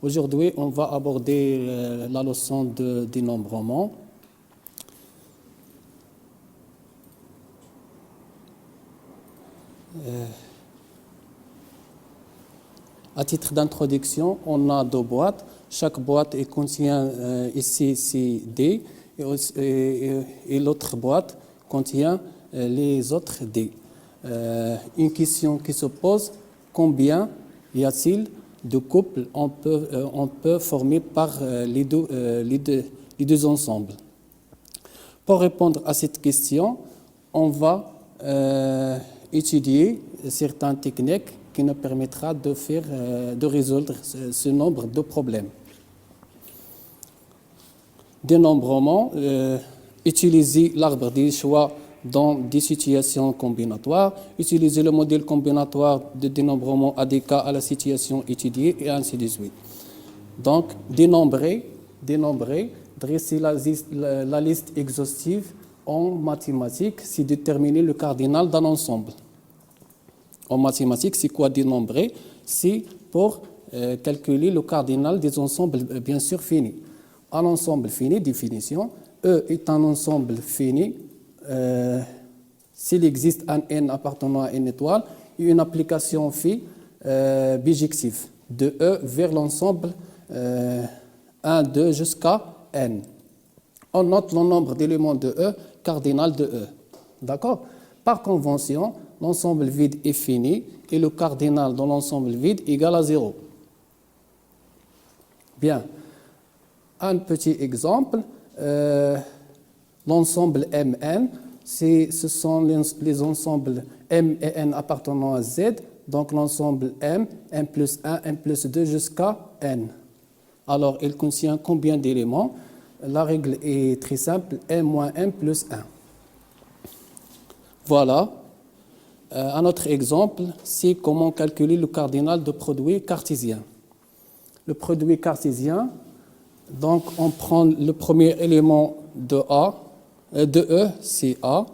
Aujourd'hui, on va aborder la leçon de dénombrement. À titre d'introduction, on a deux boîtes. Chaque boîte contient ici D et l'autre boîte contient les autres D. Une question qui se pose, combien y a-t-il de couples on peut former par les deux ensembles? Pour répondre à cette question, on va étudier certaines techniques qui nous permettra de résoudre ce nombre de problèmes. Dénombrement, utiliser l'arbre des choix dans des situations combinatoires, utiliser le modèle combinatoire de dénombrement ADK à la situation étudiée et ainsi de suite. Donc, dénombrer, dresser la liste exhaustive en mathématiques, c'est déterminer le cardinal d'un ensemble. En mathématiques, c'est quoi dénombrer? C'est pour calculer le cardinal des ensembles bien sûr finis. Un ensemble fini, définition, E est un ensemble fini s'il existe un N appartenant à une étoile et une application phi bijective de E vers l'ensemble 1, 2 jusqu'à N. On note le nombre d'éléments de E, cardinal de E. D'accord? Par convention, l'ensemble vide est fini et le cardinal dans l'ensemble vide égal à 0. Bien. Un petit exemple, l'ensemble Mn, ce sont les ensembles M et N appartenant à Z, donc l'ensemble M, M plus 1, M plus 2 jusqu'à N. Alors, il contient combien d'éléments? La règle est très simple, M moins M plus 1. Voilà. Un autre exemple, c'est comment calculer le cardinal de produit cartésien. Le produit cartésien, donc on prend le premier élément de E, c'est A,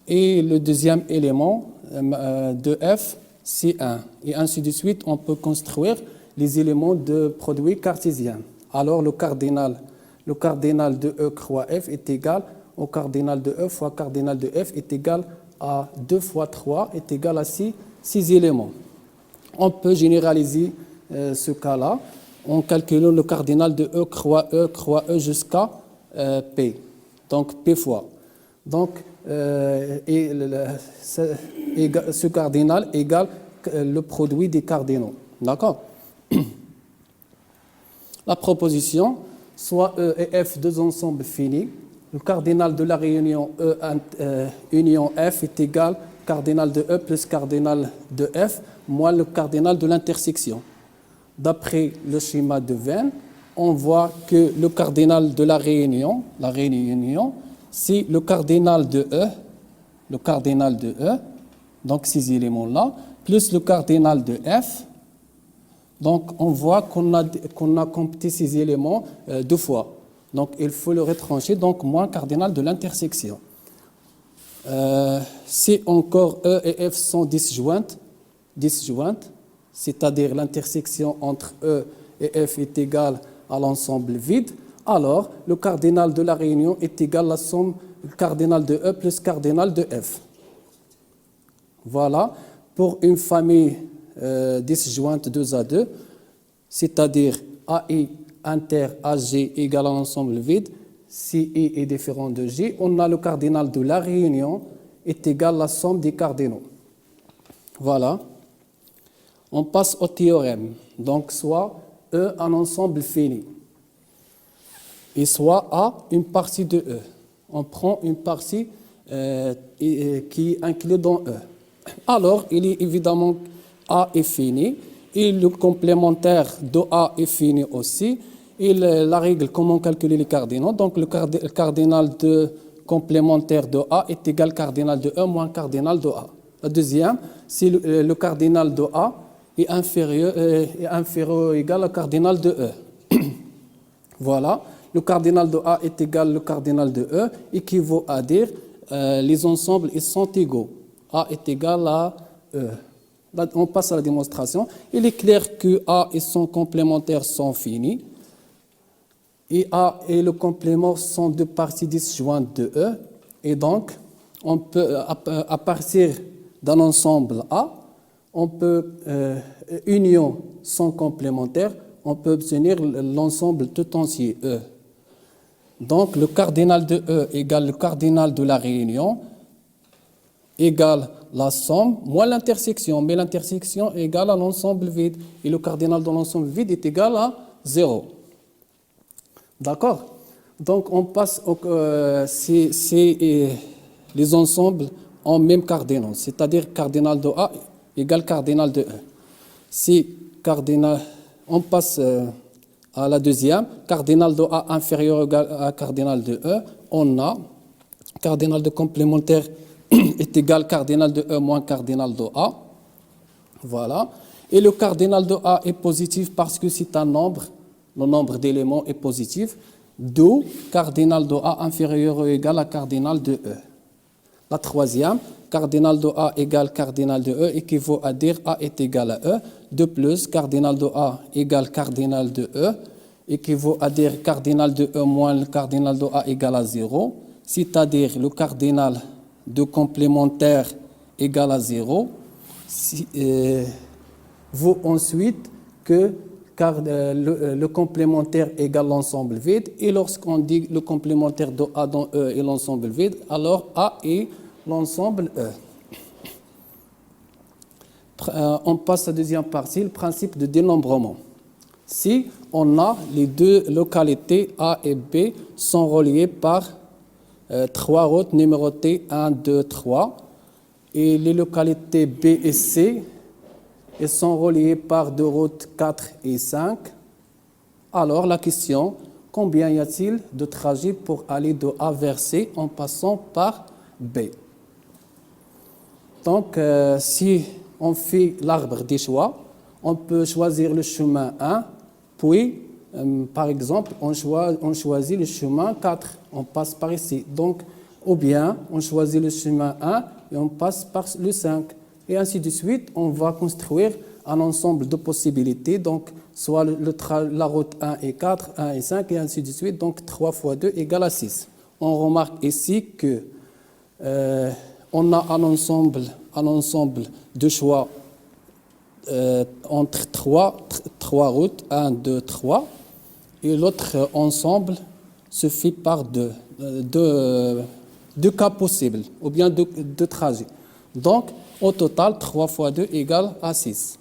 et le deuxième élément de F, c'est 1. Et ainsi de suite, on peut construire les éléments de produit cartésien. Alors le cardinal de E croix F est égal au cardinal de E fois cardinal de F est égal à 2 fois 3 est égal à 6 éléments. On peut généraliser ce cas-là en calculant le cardinal de E croix E jusqu'à P. Donc P fois. Donc ce cardinal égale le produit des cardinaux. D'accord? La proposition, soit E et F deux ensembles finis, le cardinal de la réunion E union F est égal cardinal de E plus cardinal de F moins le cardinal de l'intersection. D'après le schéma de Venn, on voit que le cardinal de la réunion, c'est le cardinal de E, donc ces éléments-là, plus le cardinal de F. Donc, on voit qu'on a computé ces éléments deux fois. Donc, il faut le retrancher, donc moins cardinal de l'intersection. Si encore E et F sont disjointes, c'est-à-dire l'intersection entre E et F est égale à l'ensemble vide, alors le cardinal de la réunion est égal à la somme cardinal de E plus cardinal de F. Voilà, pour une famille disjointe 2 à 2, c'est-à-dire AI inter AG égale à l'ensemble vide, si I est différent de J, on a le cardinal de la réunion est égal à la somme des cardinaux. Voilà. On passe au théorème. Donc, soit E un ensemble fini, et soit A une partie de E. On prend une partie qui est inclue dans E. Alors, il est évidemment A est fini, et le complémentaire de A est fini aussi. Et la règle, comment calculer les cardinaux? Donc, le cardinal de complémentaire de A est égal cardinal de E moins cardinal de A. La deuxième, si le cardinal de A est inférieur ou égal au cardinal de E. Voilà, le cardinal de A est égal au cardinal de E, équivaut à dire les ensembles ils sont égaux. A est égal à E. Là, on passe à la démonstration. Il est clair que A et son complémentaire sont finis. Et A et le complément sont deux parties disjointes de E. Et donc, on peut, à partir d'un ensemble A, on peut, union son complémentaire, on peut obtenir l'ensemble tout entier E. Donc, le cardinal de E égale le cardinal de la réunion égale la somme moins l'intersection, mais l'intersection est égale à l'ensemble vide. Et le cardinal de l'ensemble vide est égal à 0. D'accord? Donc, on passe les ensembles en même cardinal, c'est-à-dire cardinal de A égale cardinal de E. Si cardinal, on passe à la deuxième, cardinal de A inférieur à cardinal de E, on a cardinal de complémentaire est égal cardinal de E moins cardinal de A. Voilà. Et le cardinal de A est positif parce que c'est un nombre, le nombre d'éléments est positif, d'où cardinal de A inférieur ou égal à cardinal de E. La troisième, cardinal de A égale cardinal de E équivaut à dire A est égal à E. De plus, cardinal de A égale cardinal de E équivaut à dire cardinal de E moins le cardinal de A égale à 0, c'est-à-dire le cardinal de complémentaire égale à 0, vaut ensuite que le complémentaire égale l'ensemble vide, et lorsqu'on dit le complémentaire de A dans E est l'ensemble vide, alors A est l'ensemble E. On passe à la deuxième partie, le principe de dénombrement. Si on a les deux localités A et B sont reliées par trois routes numérotées 1, 2, 3, et les localités B et C elles sont reliées par deux routes 4 et 5. Alors la question, combien y a-t-il de trajets pour aller de A vers C en passant par B? Donc si on fait l'arbre des choix, on peut choisir le chemin 1, puis par exemple on choisit le chemin 4, on passe par ici. Donc, ou bien on choisit le chemin 1 et on passe par le 5. Et ainsi de suite, on va construire un ensemble de possibilités, donc soit la route 1 et 4, 1 et 5, et ainsi de suite, donc 3 fois 2 égale à 6. On remarque ici que on a un ensemble de choix entre trois routes, 1, 2, 3, et l'autre ensemble se fait par deux cas possibles, ou bien deux trajets. Donc, au total, 3 fois 2 égale à 6.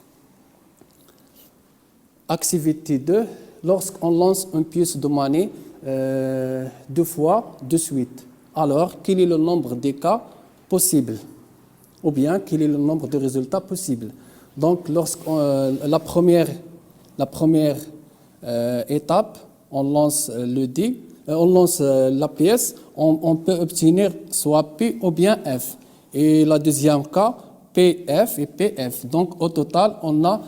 Activité 2, lorsqu'on lance une pièce de monnaie 2 fois de suite, alors quel est le nombre de cas possibles? Ou bien quel est le nombre de résultats possibles? Donc, la première étape, on lance le dé, on lance la pièce, on peut obtenir soit P ou bien F. Et la deuxième cas, PF et PF. Donc, au total, on a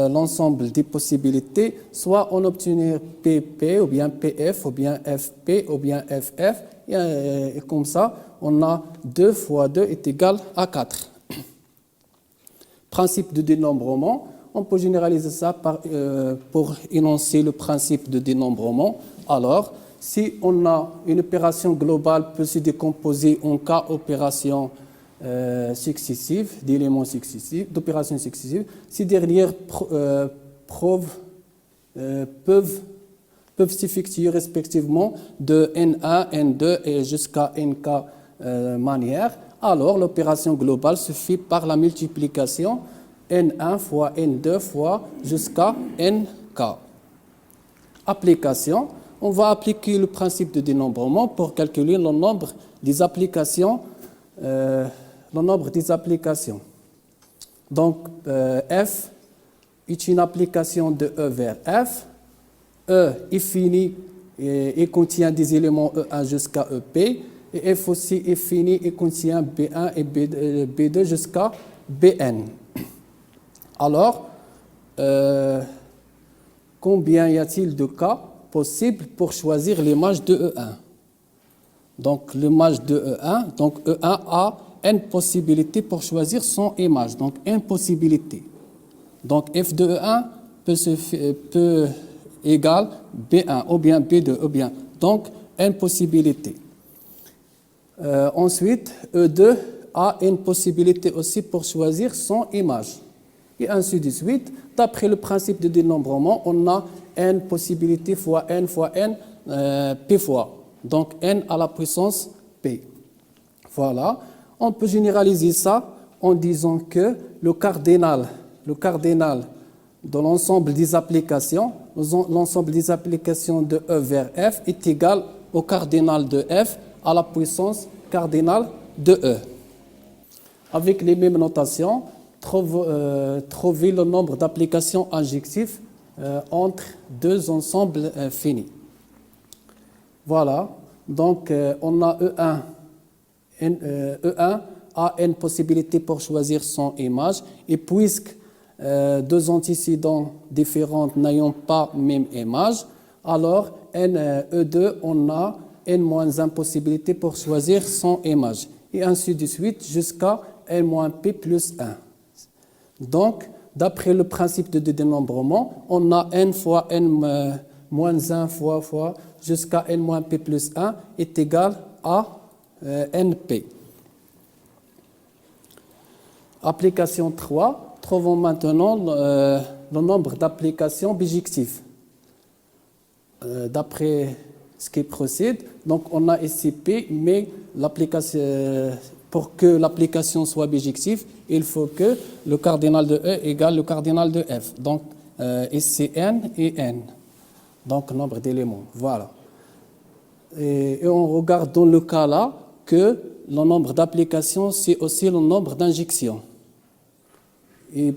l'ensemble des possibilités, soit on obtenir PP ou bien PF ou bien FP ou bien FF. Et comme ça, on a 2 fois 2 est égal à 4. Principe de dénombrement, on peut généraliser ça pour énoncer le principe de dénombrement. Alors, si on a une opération globale peut se décomposer en cas opération successives, d'éléments successifs, d'opérations successives, ces dernières peuvent s'effectuer respectivement de N1, N2 et jusqu'à NK manière. Alors, l'opération globale se fait par la multiplication N1 fois N2 fois jusqu'à NK. Application. On va appliquer le principe de dénombrement pour calculer le nombre des applications. Donc, F est une application de E vers F. E est fini et contient des éléments E1 jusqu'à EP. Et F aussi est fini et contient B1 et B2 jusqu'à Bn. Alors, combien y a-t-il de cas possibles pour choisir l'image de E1? Donc, l'image de E1, donc E1 a n possibilités pour choisir son image. Donc, n possibilités. Donc, f de E1 peut égale B1 ou bien B2 ou bien. Donc, n possibilités. Ensuite, E2 a une possibilité aussi pour choisir son image. Et ainsi de suite. D'après le principe de dénombrement, on a n possibilités fois n, p fois. Donc, n à la puissance p. Voilà. On peut généraliser ça en disant que le cardinal de l'ensemble des applications de E vers F est égal au cardinal de F à la puissance cardinale de E. Avec les mêmes notations, trouver le nombre d'applications injectives entre deux ensembles finis. Voilà, donc on a E1 a une possibilité pour choisir son image, et puisque deux antécédents différents n'ayant pas même image, alors E2 on a n-1 possibilité pour choisir son image, et ainsi de suite jusqu'à n-p plus 1. Donc, d'après le principe de dénombrement, on a n fois n-1 fois jusqu'à n-p plus 1 est égal à np. Application 3, trouvons maintenant le nombre d'applications bijectives. D'après ce qui précède, donc on a ici P, mais pour que l'application soit bijective, il faut que le cardinal de E égale le cardinal de F. Donc, ici N et N. Donc, nombre d'éléments. Voilà. Et on regarde dans le cas là que le nombre d'applications, c'est aussi le nombre d'injections. Et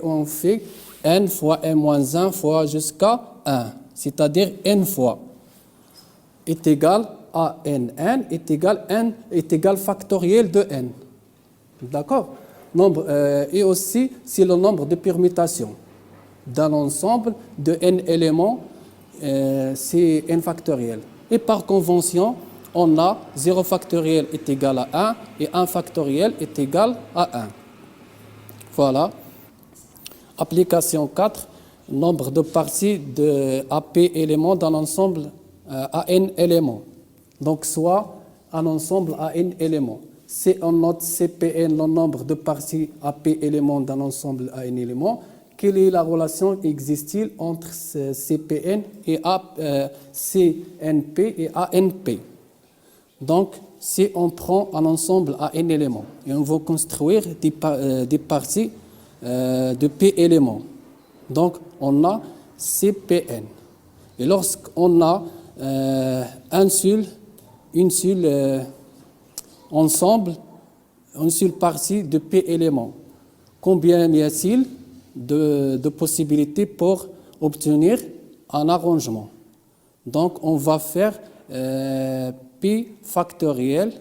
on fait N fois N-1 fois jusqu'à 1, c'est-à-dire N fois est égal à n est égal factoriel de n. D'accord? Et aussi, c'est le nombre de permutations d'un ensemble de n éléments, c'est n factoriel. Et par convention, on a 0 factoriel est égal à 1 et 1 factoriel est égal à 1. Voilà. Application 4, nombre de parties de AP éléments d'un ensemble à n éléments. Donc, soit un ensemble à n éléments. Si on note CPN, le nombre de parties AP éléments d'un ensemble à n éléments, quelle est la relation existe-t-il entre CPN et CNP et ANP? Donc, si on prend un ensemble à n éléments et on veut construire des parties de P éléments, donc on a CPN. Et lorsqu'on a une seule ensemble, une seule partie de P éléments, combien y a-t-il de possibilités pour obtenir un arrangement? Donc, on va faire P factoriel,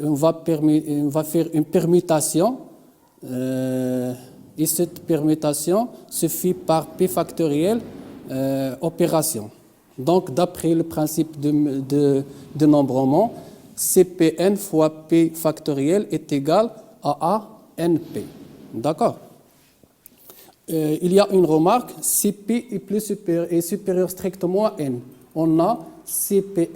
on va faire une permutation, et cette permutation se fait par P factoriel opération. Donc, d'après le principe de dénombrement, CPN fois P factoriel est égal à ANP. D'accord? Il y a une remarque, si P est supérieur strictement à N, on a CNP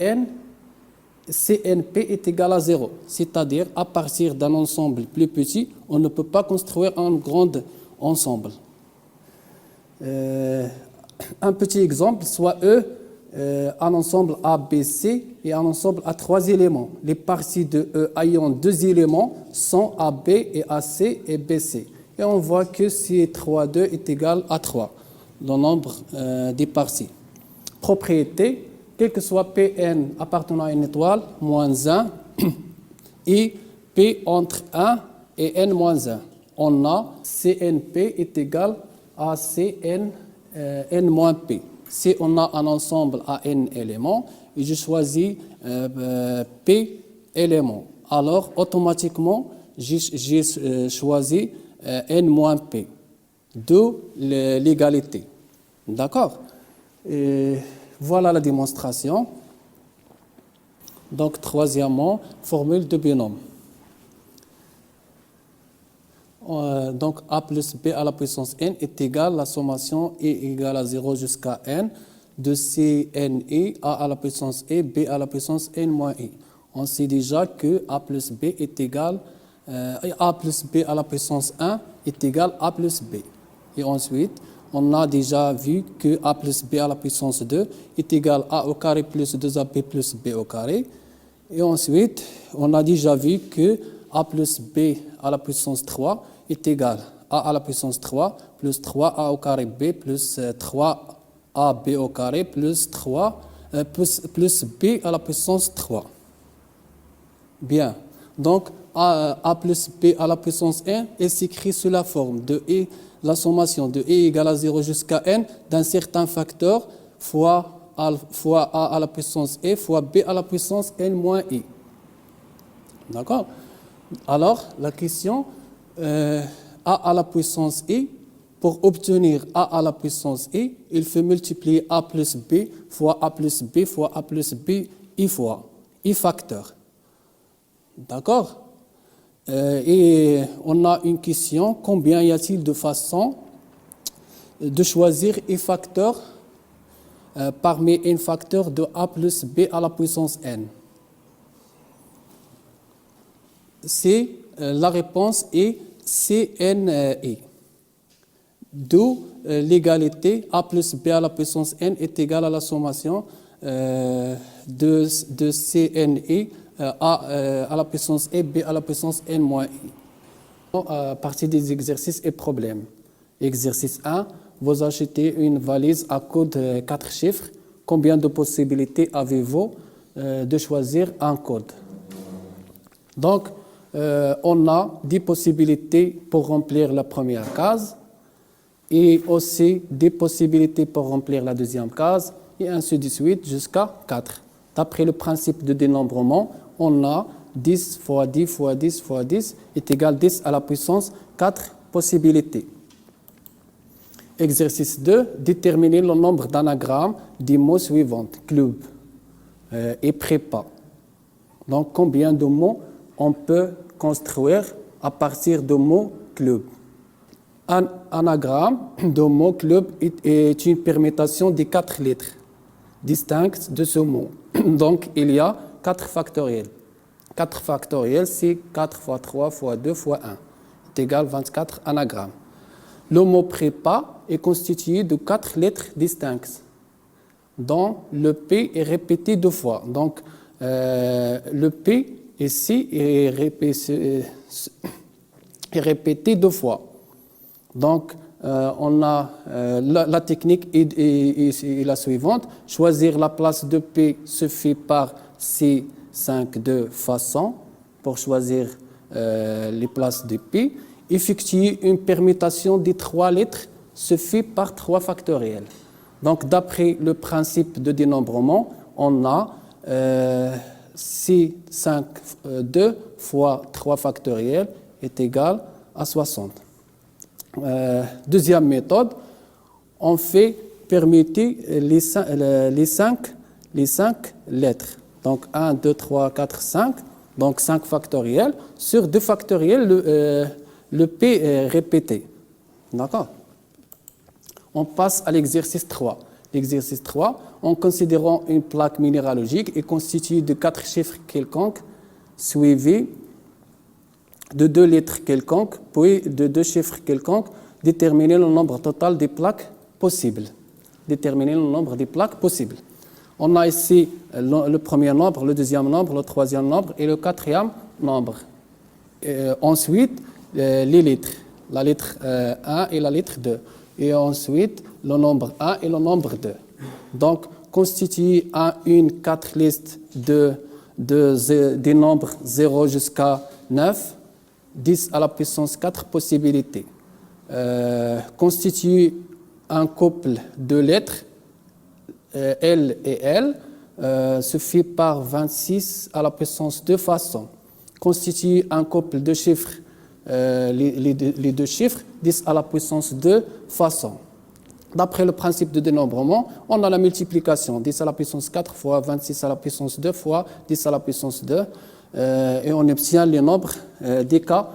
est égal à 0. C'est-à-dire, à partir d'un ensemble plus petit, on ne peut pas construire un grand ensemble. Un petit exemple, soit un ensemble ABC et un ensemble à 3 éléments. Les parties de E ayant 2 éléments sont AB et AC et BC. Et on voit que si 3,2 est égal à 3, le nombre des parties. Propriété, quel que soit Pn appartenant à une étoile, moins 1, et P entre 1 et n-1. On a CNP est égal à Cn n-p. Si on a un ensemble à n éléments, et je choisis P éléments, alors automatiquement, j'ai choisi n-p, d'où l'égalité. D'accord? Et voilà la démonstration. Donc, troisièmement, formule de binôme. Donc a plus b à la puissance n est égal à la sommation e égale à 0 jusqu'à n de CNE a à la puissance e, b à la puissance n moins e. On sait déjà que a plus b est égal a plus b à la puissance 1 est égal à a plus b. Et ensuite, on a déjà vu que a plus b à la puissance 2 est égal à a au carré plus 2ab plus b au carré. Et ensuite, on a déjà vu que a plus b à la puissance 3 est égal à la puissance 3 plus 3a au carré b plus 3ab au carré plus plus b à la puissance 3. Bien. Donc, a plus b à la puissance n est s'écrit sous la forme de e, la sommation de e égale à 0 jusqu'à n d'un certain facteur fois a à la puissance e fois b à la puissance n moins e. D'accord? Alors, la question a à la puissance e, pour obtenir a à la puissance e, il faut multiplier a plus b fois a plus b fois a plus b i fois i facteur. D'accord? Et on a une question, combien y a-t-il de façons de choisir i facteur parmi n facteurs de a plus b à la puissance n? La réponse est CNE. D'où l'égalité a plus b à la puissance n est égale à la sommation de CNE à la puissance e, b à la puissance n moins e. À partir des exercices et problèmes. Exercice 1, vous achetez une valise à code 4 chiffres. Combien de possibilités avez-vous de choisir un code? Donc, on a 10 possibilités pour remplir la première case et aussi 10 possibilités pour remplir la deuxième case et ainsi de suite jusqu'à 4. D'après le principe de dénombrement, on a 10 fois 10 fois 10 fois 10 est égal à 10 à la puissance 4 possibilités. Exercice 2, déterminer le nombre d'anagrammes des mots suivants, club et prépa. Donc, combien de mots on peut construire à partir de mots club? Un anagramme de mot club est une permutation des 4 lettres distinctes de ce mot. Donc, il y a 4 factoriels. 4 factoriels, c'est 4 fois 3 fois 2 fois 1. C'est égal à 24 anagrammes. Le mot prépa est constitué de 4 lettres distinctes, dont le P est répété 2 fois. Donc, le P ici est répété 2 fois. Donc, on a la technique est la suivante. Choisir la place de P se fait par C5 de façon pour choisir les places de P. Effectuer une permutation des 3 lettres se fait par 3 factoriels. Donc, d'après le principe de dénombrement, on a C5 2 fois 3 factoriels est égal à 60. Deuxième méthode, on fait permuter les 5 lettres. Donc 1, 2, 3, 4, 5. Donc 5 factoriels. Sur 2 factoriels, le P est répété. D'accord? On passe à l'exercice 3. L'exercice 3, en considérant une plaque minéralogique est constituée de 4 chiffres quelconques suivis de 2 lettres quelconques, puis de 2 chiffres quelconques, déterminer le nombre total des plaques possibles. Déterminer le nombre des plaques possibles. On a ici le premier nombre, le deuxième nombre, le troisième nombre et le quatrième nombre. Ensuite, les lettres, la lettre 1 et la lettre 2. Et ensuite, le nombre 1 et le nombre 2. Donc, constituer une 4 listes des nombres 0 jusqu'à 9, 10 à la puissance 4 possibilités. Constituer un couple de lettres L et L se fait par 26 à la puissance 2 façons. Constituer un couple de chiffres, les 2 chiffres, 10 à la puissance 2 façons. D'après le principe de dénombrement, on a la multiplication, 10 à la puissance 4 fois 26 à la puissance 2 fois 10 à la puissance 2, et on obtient les nombres des cas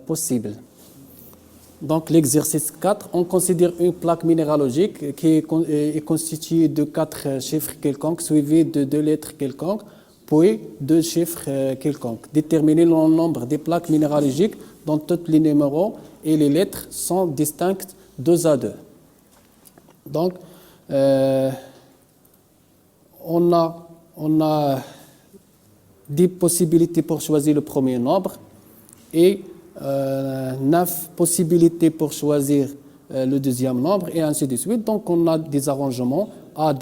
possibles. Donc l'exercice 4, on considère une plaque minéralogique qui est constituée de 4 chiffres quelconques suivis de 2 lettres quelconques, puis 2 chiffres quelconques. Déterminer le nombre des plaques minéralogiques dont tous les numéros et les lettres sont distinctes 2 à 2. Donc, on a 10 possibilités pour choisir le premier nombre et 9 possibilités pour choisir le deuxième nombre et ainsi de suite. Donc, on a des arrangements à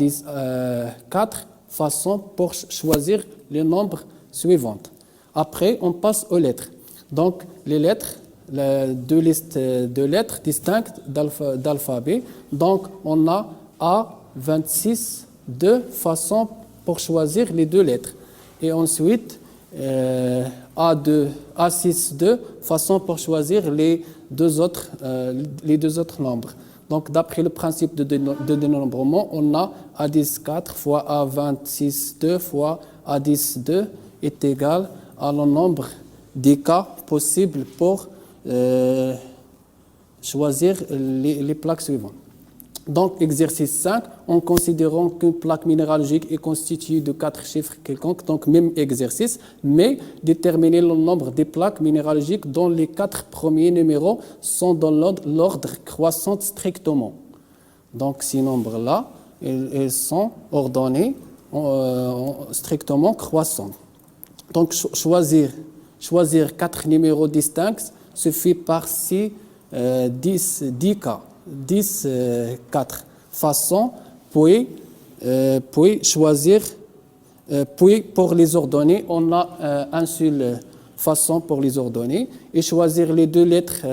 4 façons pour choisir les nombres suivants. Après, on passe aux lettres. Donc, les lettres, 2 listes de lettres distinctes d'alphabet. Donc, on a A26 2 façons pour choisir les 2 lettres. Et ensuite, A6 2 façons pour choisir les deux autres nombres. Donc, d'après le principe de dénombrement, on a A10 4 fois A26 2 fois A10 2 est égal à le nombre des cas possibles pour choisir les plaques suivantes. Donc, exercice 5, en considérant qu'une plaque minéralogique est constituée de 4 chiffres quelconques, donc même exercice, mais déterminer le nombre des plaques minéralogiques dont les 4 premiers numéros sont dans l'ordre croissant strictement. Donc, ces nombres-là, ils sont ordonnés strictement croissants. Donc, choisir 4 numéros distincts suffit par 10 cas. 4 façons, puis choisir, puis pour les ordonner, on a une seule façon pour les ordonner et choisir les 2 lettres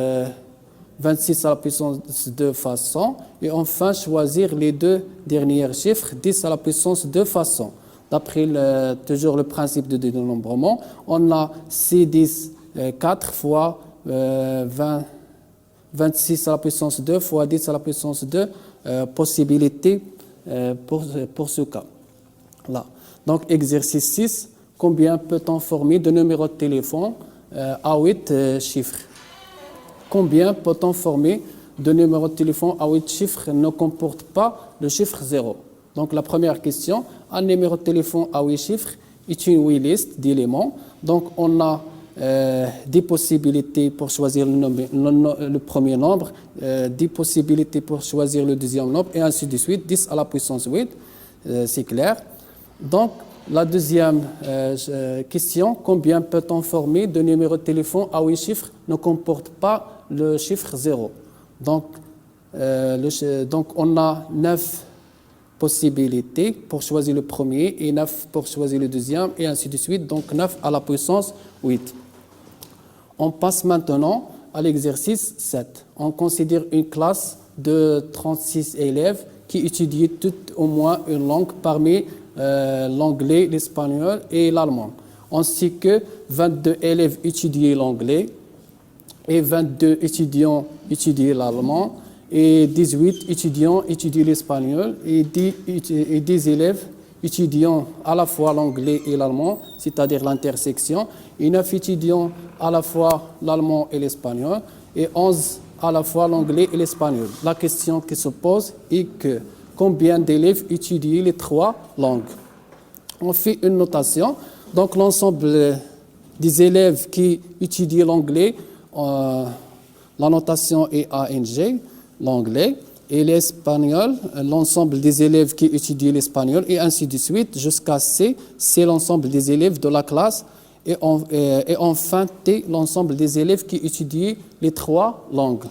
26 à la puissance 2 façons et enfin choisir les 2 derniers chiffres 10 à la puissance 2 façons. D'après toujours le principe de dénombrement, on a C10 4 fois 26 à la puissance 2 fois 10 à la puissance 2 possibilités pour ce cas. Là. Donc, exercice 6, combien peut-on former de numéros de téléphone à 8 chiffres? Combien peut-on former de numéros de téléphone à 8 chiffres ne comporte pas le chiffre 0? Donc, la première question, un numéro de téléphone à 8 chiffres est une liste d'éléments. Donc, on a des possibilités pour choisir le premier nombre, 10 possibilités pour choisir le deuxième nombre, et ainsi de suite, 10 à la puissance 8, c'est clair. Donc, la deuxième question, combien peut-on former de numéros de téléphone à 8 chiffres ne comporte pas le chiffre 0? Donc, on a 9 possibilités pour choisir le premier et 9 pour choisir le deuxième, et ainsi de suite, donc 9 à la puissance 8. On passe maintenant à l'exercice 7. On considère une classe de 36 élèves qui étudient toutes au moins une langue parmi l'anglais, l'espagnol et l'allemand, ainsi que 22 élèves étudient l'anglais et 22 étudiants étudient l'allemand et 18 étudiants étudient l'espagnol et 10 élèves étudiant à la fois l'anglais et l'allemand, c'est-à-dire l'intersection, et 9 étudiants à la fois l'allemand et l'espagnol, et 11 à la fois l'anglais et l'espagnol. La question qui se pose est que combien d'élèves étudient les 3 langues? On fait une notation. Donc l'ensemble des élèves qui étudient l'anglais, la notation est ANG, l'anglais, et l'espagnol, l'ensemble des élèves qui étudient l'espagnol, et ainsi de suite, jusqu'à C, c'est l'ensemble des élèves de la classe, et enfin T, l'ensemble des élèves qui étudient les 3 langues.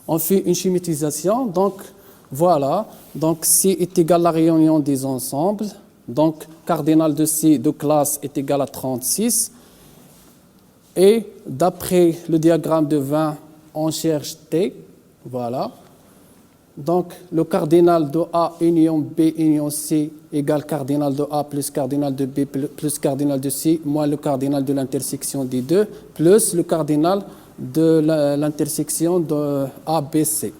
On fait une schématisation, donc voilà, donc C est égal à la réunion des ensembles, donc cardinal de C de classe est égal à 36, et d'après le diagramme de 20, on cherche T, voilà. Donc, le cardinal de A union B union C égale cardinal de A plus cardinal de B plus cardinal de C moins le cardinal de l'intersection des deux plus le cardinal de l'intersection de A, B, C.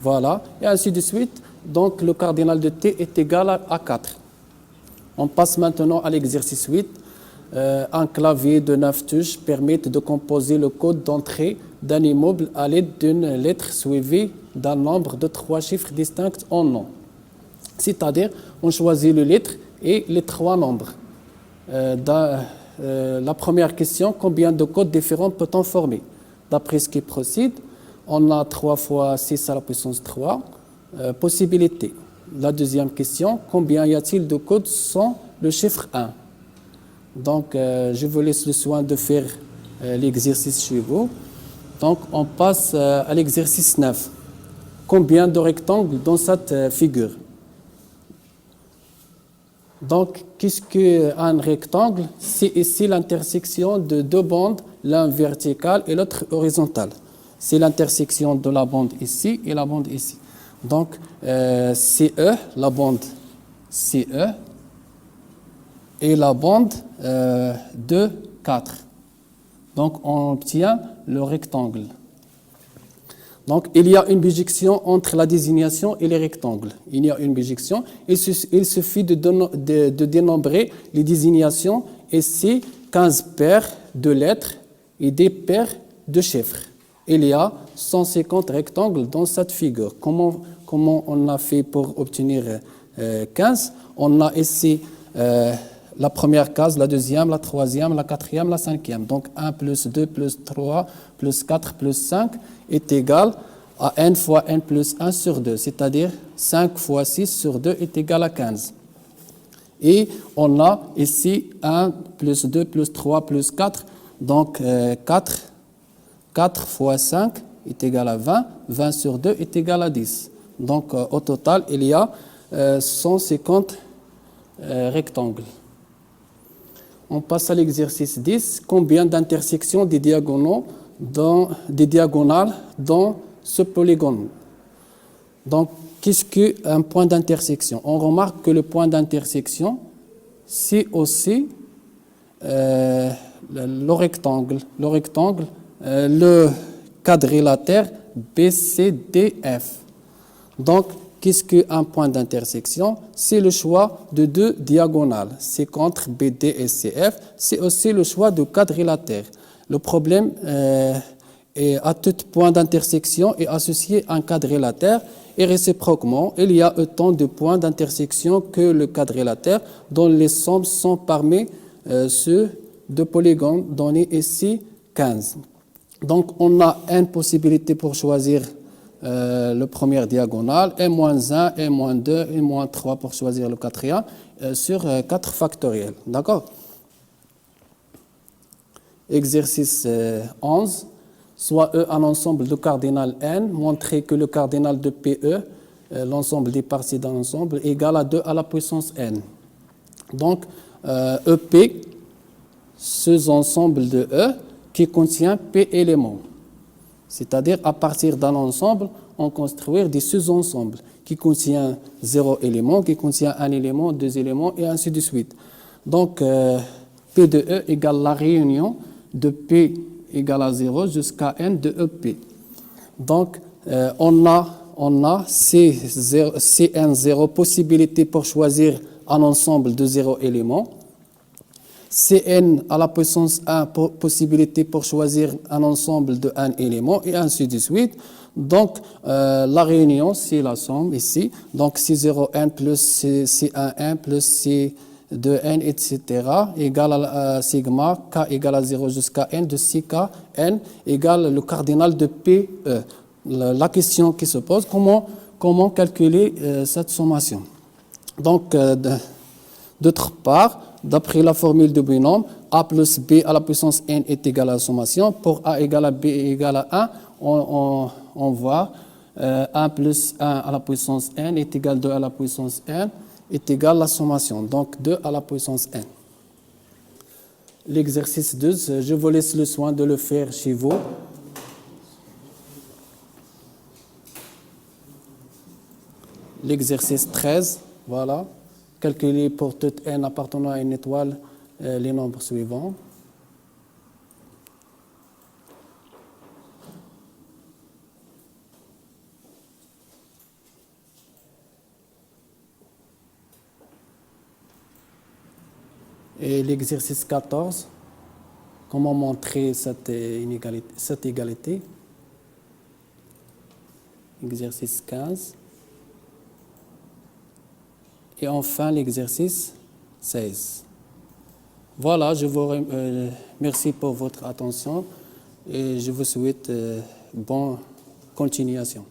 Voilà, et ainsi de suite. Donc, le cardinal de T est égal à 4. On passe maintenant à l'exercice 8. Un clavier de 9 touches permet de composer le code d'entrée d'un immeuble à l'aide d'une lettre suivie d'un nombre de 3 chiffres distincts en nom. C'est-à-dire, on choisit le lettre et les 3 nombres. La première question, combien de codes différents peut-on former? D'après ce qui procède, on a 3 fois 6 à la puissance 3 possibilités. La deuxième question, combien y a-t-il de codes sans le chiffre 1? Donc, je vous laisse le soin de faire l'exercice chez vous. Donc, on passe à l'exercice 9. Combien de rectangles dans cette figure? Donc, qu'est-ce qu'un rectangle? C'est ici l'intersection de 2 bandes, l'un vertical et l'autre horizontal. C'est l'intersection de la bande ici et la bande ici. Donc, CE, la bande CE, et la bande de 4. Donc, on obtient le rectangle. Donc, il y a une bijection entre la désignation et les rectangles. Il y a une bijection. Il suffit de dénombrer les désignations et c'est 15 paires de lettres et des paires de chiffres. Il y a 150 rectangles dans cette figure. Comment on a fait pour obtenir 15? On a ici la première case, la deuxième, la troisième, la quatrième, la cinquième. Donc 1 plus 2 plus 3 plus 4 plus 5 est égal à n fois n plus 1 sur 2, c'est-à-dire 5 fois 6 sur 2 est égal à 15. Et on a ici 1 plus 2 plus 3 plus 4, donc 4 fois 5 est égal à 20, 20 sur 2 est égal à 10. Donc au total, il y a 150 rectangles. On passe à l'exercice 10. Combien d'intersections des diagonales dans ce polygone? Donc, qu'est-ce qu'un point d'intersection? On remarque que le point d'intersection, c'est aussi le rectangle. Le quadrilatère BCDF. Donc, qu'est-ce qu'un point d'intersection? C'est le choix de 2 diagonales. C'est entre BD et CF. C'est aussi le choix de quadrilatère. Le problème est à tout point d'intersection est associé à un quadrilatère et réciproquement, il y a autant de points d'intersection que le quadrilatère dont les sommes sont parmi ceux de polygones donnés ici 15. Donc, on a une possibilité pour choisir le premier diagonale, n-1, n-2, n-3 pour choisir le quatrième, sur 4 factoriels. D'accord? Exercice 11. Soit E un ensemble de cardinal n, montrer que le cardinal de PE, l'ensemble des parties d'un ensemble, est égal à 2 à la puissance n. Donc, EP, sous-ensemble de E qui contient P éléments. C'est-à-dire, à partir d'un ensemble, on construit des sous-ensembles qui contiennent 0 élément, qui contient 1 élément, 2 éléments, et ainsi de suite. Donc, P de E égale la réunion de P égale à 0 jusqu'à n de EP. Donc, on a Cn0 possibilité pour choisir un ensemble de 0 éléments. Cn à la puissance 1 possibilité pour choisir un ensemble de 1 élément et ainsi de suite. Donc, la réunion, c'est la somme ici. Donc, C0n plus C1n plus C2n, etc. égale à sigma k égale à 0 jusqu'à n de ck n égale le cardinal de PE. La question qui se pose, comment calculer cette sommation? Donc, d'autre part, d'après la formule de binôme, a plus b à la puissance n est égal à la sommation. Pour a égale à b égale à 1, on voit 1 plus 1 à la puissance n est égal à 2 à la puissance n est égal à la sommation. Donc 2 à la puissance n. L'exercice 12, je vous laisse le soin de le faire chez vous. L'exercice 13, voilà. Calculer pour toute n appartenant à une étoile les nombres suivants. Et l'exercice 14. comment montrer cette égalité. Exercice 15. Et enfin, l'exercice 16. Voilà, je vous remercie pour votre attention et je vous souhaite bonne continuation.